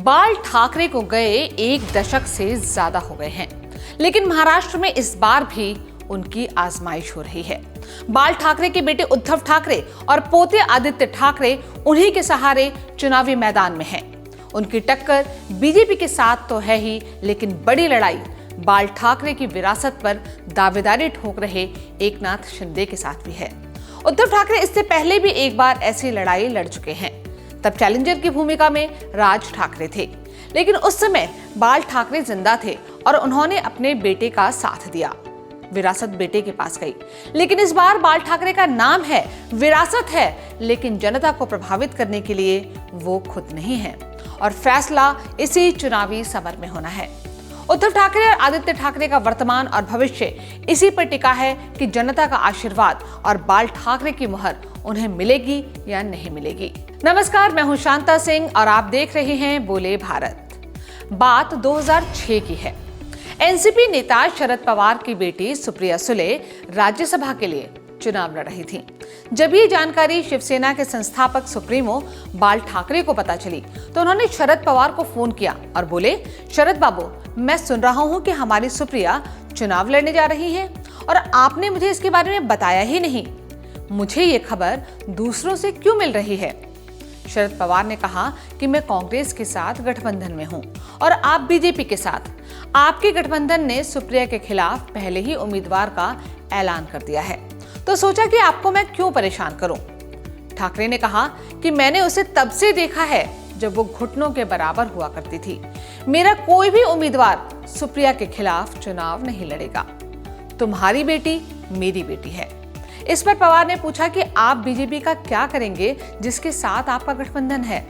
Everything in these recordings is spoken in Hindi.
बाल ठाकरे को गए 1 दशक से ज्यादा हो गए हैं, लेकिन महाराष्ट्र में इस बार भी उनकी आजमाइश हो रही है। बाल ठाकरे के बेटे उद्धव ठाकरे और पोते आदित्य ठाकरे उन्हीं के सहारे चुनावी मैदान में हैं। उनकी टक्कर बीजेपी के साथ तो है ही, लेकिन बड़ी लड़ाई बाल ठाकरे की विरासत पर दावेदारी ठोक रहे एकनाथ शिंदे के साथ भी है। उद्धव ठाकरे इससे पहले भी एक बार ऐसी लड़ाई लड़ चुके हैं। तब चैलेंजर की भूमिका में राज ठाकरे थे, लेकिन उस समय बाल ठाकरे जिंदा थे और उन्होंने अपने बेटे का साथ दिया। विरासत बेटे के पास गई, लेकिन इस बार बाल ठाकरे का नाम है, विरासत है, लेकिन जनता को प्रभावित करने के लिए वो खुद नहीं है और फैसला इसी चुनावी समर में होना है। उद्धव ठाकरे और आदित्य ठाकरे का वर्तमान और भविष्य इसी पर टिका है कि जनता का आशीर्वाद और बाल ठाकरे की मुहर उन्हें मिलेगी या नहीं मिलेगी। नमस्कार, मैं हूं शांता सिंह और आप देख रहे हैं बोले भारत। बात 2006 की है। एनसीपी नेता शरद पवार की बेटी सुप्रिया सुले राज्यसभा के लिए चुनाव लड़ रही थी। जब ये जानकारी शिवसेना के संस्थापक सुप्रीमो बाल ठाकरे को पता चली तो उन्होंने शरद पवार को फोन किया और बोले, शरद बाबू, मैं सुन रहा हूं कि हमारी सुप्रिया चुनाव लड़ने जा रही है और आपने मुझे इसके बारे में बताया ही नहीं। मुझे ये खबर दूसरों से क्यों मिल रही है? शरद पवार ने कहा कि मैं कांग्रेस के साथ गठबंधन में हूं और आप बीजेपी के साथ। आपके गठबंधन ने सुप्रिया के खिलाफ पहले ही उम्मीदवार का ऐलान कर दिया है, तो सोचा कि आपको मैं क्यों परेशान करूं। ठाकरे ने कहा कि मैंने उसे तब से देखा है जब वो घुटनों के बराबर हुआ करती थी। मेरा कोई भी उम्मीदवार सुप्रिया के खिलाफ चुनाव नहीं लड़ेगा। तुम्हारी बेटी मेरी बेटी है। इस पर पवार ने पूछा कि आप बीजेपी का क्या करेंगे जिसके साथ आपका गठबंधन है।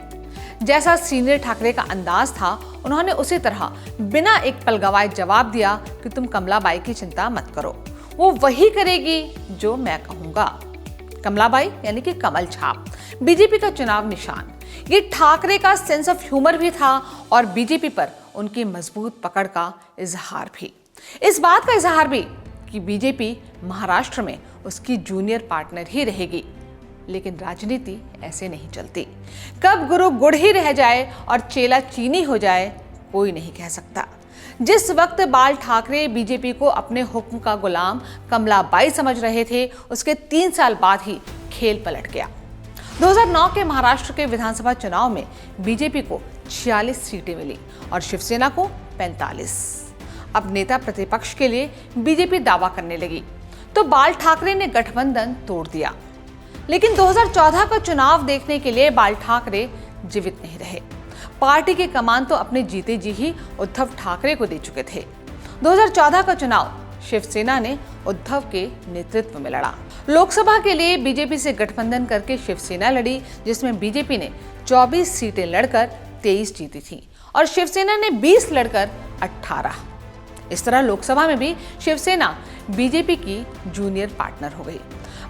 जैसा सीनियर ठाकरे का अंदाज था, उन्होंने उसी तरह बिना एक पल गवाए जवाब दिया कि तुम कमलाबाई की चिंता मत करो, वो वही करेगी जो मैं कहूंगा। कमलाबाई यानी कि कमल छाप, बीजेपी का चुनाव निशान। ये ठाकरे का सेंस ऑफ ह्यूमर भी था और बीजेपी पर उनकी मजबूत पकड़ का इजहार भी। इस बात का इजहार भी कि बीजेपी महाराष्ट्र में उसकी जूनियर पार्टनर ही रहेगी। लेकिन राजनीति ऐसे नहीं चलती। कब गुरु गुड़ ही रह जाए और चेला चीनी हो जाए, कोई नहीं कह सकता। जिस वक्त बाल ठाकरे बीजेपी को अपने हुक्म का गुलाम कमलाबाई समझ रहे थे, उसके 3 साल बाद ही खेल पलट गया। 2009 के महाराष्ट्र के विधानसभा चुनाव में बीजेपी को 46 सीटें मिली और शिवसेना को 45। अब नेता प्रतिपक्ष के लिए बीजेपी दावा करने लगी तो बाल ठाकरे ने गठबंधन तोड़ दिया। लेकिन 2014 का चुनाव देखने के लिए बाल ठाकरे जीवित नहीं रहे। पार्टी की कमान तो अपने जीते जी ही उद्धव ठाकरे को दे चुके थे। 2014 का चुनाव शिवसेना ने उद्धव के नेतृत्व में लड़ा। लोकसभा के लिए बीजेपी से गठबंधन करके शिवसेना लड़ी, जिसमें बीजेपी ने 24 सीटें लड़कर 23 जीती थी और शिवसेना ने 20 लड़कर 18। इस तरह लोकसभा में भी शिवसेना बीजेपी की जूनियर पार्टनर हो गई,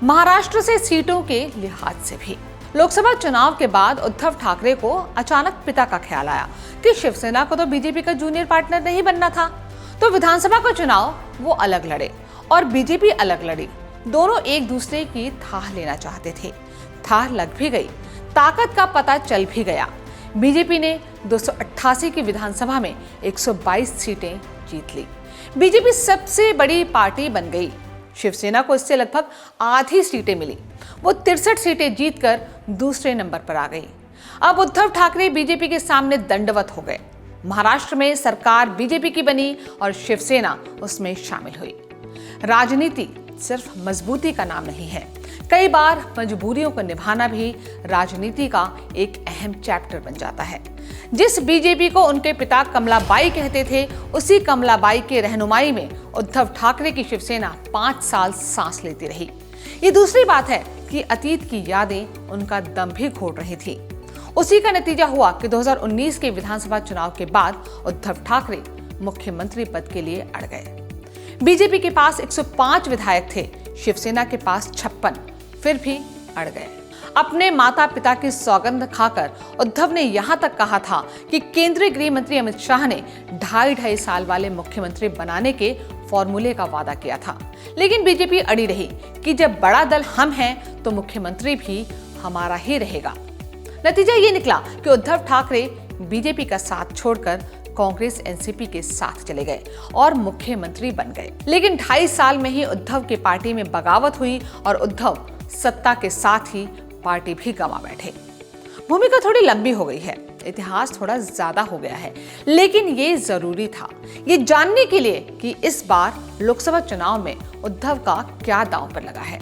महाराष्ट्र से सीटों के लिहाज से भी। लोकसभा चुनाव के बाद उद्धव ठाकरे को अचानक पिता का ख्याल आया कि शिवसेना को तो बीजेपी का जूनियर पार्टनर नहीं बनना था, तो विधानसभा का चुनाव वो अलग लड़े और बीजेपी अलग लड़ी। दोनों एक दूसरे की थाह लेना चाहते थे। थाह लग भी गई, ताकत का पता चल भी गया। बीजेपी ने 288 की विधानसभा में 122 सीटें जीत ली। बीजेपी सबसे बड़ी पार्टी बन गई। शिवसेना को इससे लगभग आधी सीटें मिली। वो 63 सीटें जीतकर दूसरे नंबर पर आ गई। अब उद्धव ठाकरे बीजेपी के सामने दंडवत हो गए। महाराष्ट्र में सरकार बीजेपी की बनी और शिवसेना उसमें शामिल हुई। राजनीति सिर्फ मजबूती का नाम नहीं है, कई बार मजबूरियों को निभाना भी राजनीति का एक अहम चैप्टर बन जाता है। जिस बीजेपी को उनके पिता कमलाबाई कहते थे, उसी कमलाबाई के रहनुमाई में उद्धव ठाकरे की शिवसेना 5 साल सांस लेती रही। ये दूसरी बात है कि अतीत की यादें उनका दम भी घोट रही थी। उसी का नतीजा हुआ कि 2019 के विधानसभा चुनाव के बाद उद्धव ठाकरे मुख्यमंत्री पद के लिए अड़ गए। बीजेपी के पास 105 विधायक थे, शिवसेना के पास 56, फिर भी अड़ गए। अपने माता पिता की सौगंध खाकर उद्धव ने यहां तक कहा था कि केंद्रीय गृह मंत्री अमित शाह ने 2.5 साल वाले मुख्यमंत्री बनाने के फॉर्मूले का वादा किया था। लेकिन बीजेपी अड़ी रही कि जब बड़ा दल हम हैं तो मुख्यमंत्री भी हमारा ही रहेगा। नतीजा ये निकला कि उद्धव ठाकरे बीजेपी का साथ छोड़कर कांग्रेस एनसीपी के साथ चले गए और मुख्यमंत्री बन गए। लेकिन 2.5 साल में ही उद्धव की पार्टी में बगावत हुई और उद्धव सत्ता के साथ ही पार्टी भी गंवा बैठे। भूमिका थोड़ी लंबी हो गई है, इतिहास थोड़ा ज्यादा हो गया है, लेकिन ये जरूरी था ये जानने के लिए कि इस बार लोकसभा चुनाव में उद्धव का क्या दांव पर लगा है।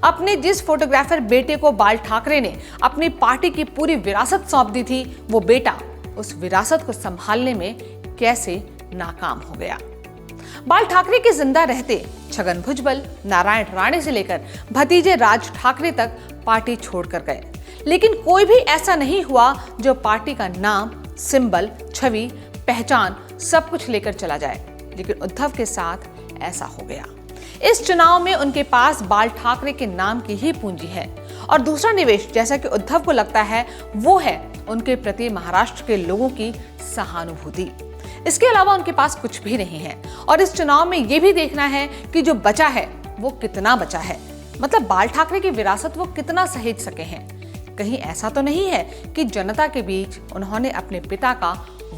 अपने जिस फोटोग्राफर बेटे को बाल ठाकरे ने अपनी पार्टी की पूरी विरासत सौंप दी थी, वो बेटा उस विरासत को संभालने में कैसे नाकाम हो गया। बाल ठाकरे के जिंदा रहते छगन भुजबल, नारायण राणे से लेकर भतीजे राज ठाकरे तक पार्टी छोड़कर गए, लेकिन कोई भी ऐसा नहीं हुआ जो पार्टी का नाम, सिंबल, छवि, पहचान सब कुछ लेकर चला जाए। लेकिन उद्धव के साथ ऐसा हो गया। इस चुनाव में उनके पास बाल ठाकरे के नाम की ही पूंजी है और दूसरा निवेश, जैसा कि उद्धव को लगता है, वो है उनके प्रति महाराष्ट्र के लोगों की सहानुभूति। इसके अलावा उनके पास कुछ भी नहीं है और इस चुनाव में ये भी देखना है कि जो बचा है वो कितना बचा है, मतलब बाल ठाकरे की विरासत वो कितना सहेज सके हैं। कहीं ऐसा तो नहीं है कि जनता के बीच उन्होंने अपने पिता का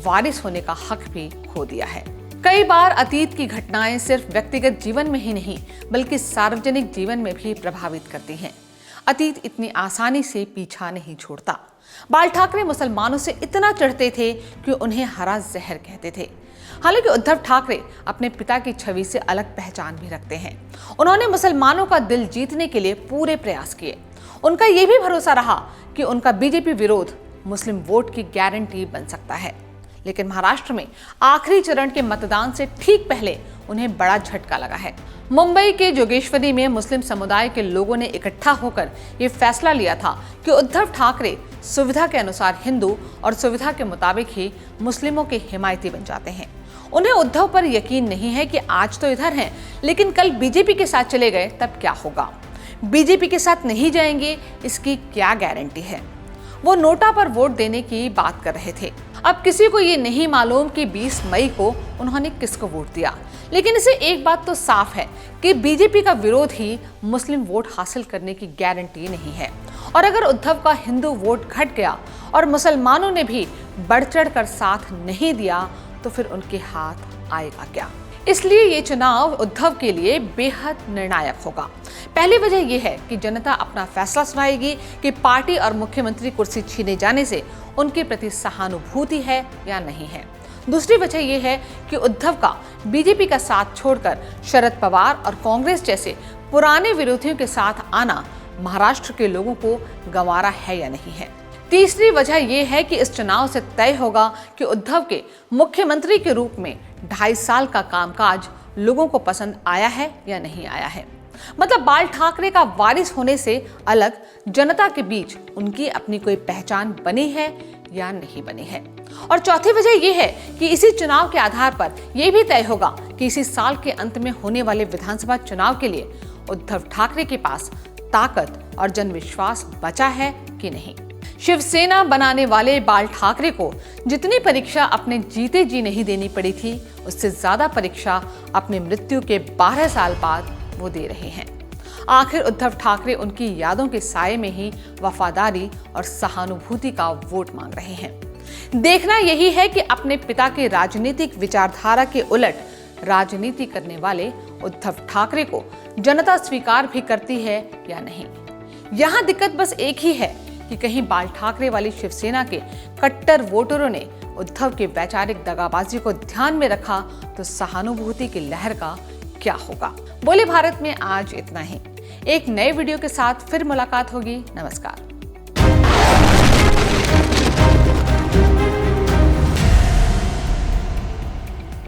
वारिस होने का हक भी खो दिया है। कई बार अतीत की घटनाएं सिर्फ व्यक्तिगत जीवन में ही नहीं बल्कि सार्वजनिक जीवन में भी प्रभावित करती हैं। अतीत इतनी आसानी से पीछा नहीं छोड़ता। बाल ठाकरे मुसलमानों से इतना चिढ़ते थे कि उन्हें हरा जहर कहते थे। हालांकि उद्धव ठाकरे अपने पिता की छवि से अलग पहचान भी रखते हैं। उन्होंने मुसलमानों का दिल जीतने के लिए पूरे प्रयास किए। उनका यह भी भरोसा रहा कि उनका बीजेपी विरोध मुस्लिम वोट की गारंटी बन सकता है। लेकिन महाराष्ट्र में आखिरी चरण के मतदान से ठीक पहले उन्हें बड़ा झटका लगा है। मुंबई के जोगेश्वरी में मुस्लिम समुदाय के लोगों ने इकट्ठा होकर ये फैसला लिया था कि उद्धव ठाकरे सुविधा के अनुसार हिंदू और सुविधा के मुताबिक ही मुस्लिमों के हिमायती बन जाते हैं। उन्हें उद्धव पर यकीन नहीं है कि आज तो इधर हैं, लेकिन कल बीजेपी के साथ चले गए तब क्या होगा। बीजेपी के साथ नहीं जाएंगे, इसकी क्या गारंटी है। वो नोटा पर वोट देने की बात कर रहे थे। अब किसी को ये नहीं मालूम कि 20 मई को उन्होंने किसको वोट दिया, लेकिन इसे एक बात तो साफ है कि बीजेपी का विरोध ही मुस्लिम वोट हासिल करने की गारंटी नहीं है। और अगर उद्धव का हिंदू वोट घट गया और मुसलमानों ने भी बढ़ चढ़ कर साथ नहीं दिया तो फिर उनके हाथ आएगा क्या। इसलिए ये चुनाव उद्धव के लिए बेहद निर्णायक होगा। पहली वजह यह है कि जनता अपना फैसला सुनाएगी कि पार्टी और मुख्यमंत्री कुर्सी छीने जाने से उनके प्रति सहानुभूति है या नहीं है। दूसरी वजह यह है कि उद्धव का बीजेपी का साथ छोड़कर शरद पवार और कांग्रेस जैसे पुराने विरोधियों के साथ आना महाराष्ट्र के लोगों को गंवारा है या नहीं है। तीसरी वजह यह है कि इस चुनाव से तय होगा कि उद्धव के मुख्यमंत्री के रूप में 2.5 साल का कामकाज लोगों को पसंद आया है या नहीं आया है। मतलब बाल ठाकरे का वारिस होने से अलग जनता के बीच उनकी अपनी कोई पहचान बनी है या नहीं बनी है। और चौथी वजह यह है कि इसी चुनाव के आधार पर यह भी तय होगा कि इसी साल के अंत में होने वाले विधानसभा चुनाव के लिए उद्धव ठाकरे के पास ताकत और जनविश्वास बचा है कि नहीं। शिवसेना बनाने वाले बाल ठाकरे को जितनी परीक्षा अपने जीते जी नहीं देनी पड़ी थी, उससे ज्यादा परीक्षा अपनी मृत्यु के 12 साल बाद वो दे रहे हैं। आखिर उद्धव ठाकरे उनकी यादों के साये में ही वफादारी और सहानुभूति का वोट मांग रहे हैं। देखना यही है कि अपने पिता के राजनीतिक विचारधारा के उलट राजनीति करने वाले उद्धव ठाकरे को जनता स्वीकार भी करती है या नहीं। यहाँ दिक्कत बस एक ही है कि कहीं बाल ठाकरे वाली शिवसेना के कट्टर वोटरों ने उद्धव के वैचारिक दगाबाजी को ध्यान में रखा तो सहानुभूति की लहर का क्या होगा। बोले भारत में आज इतना ही। एक नए वीडियो के साथ फिर मुलाकात होगी। नमस्कार।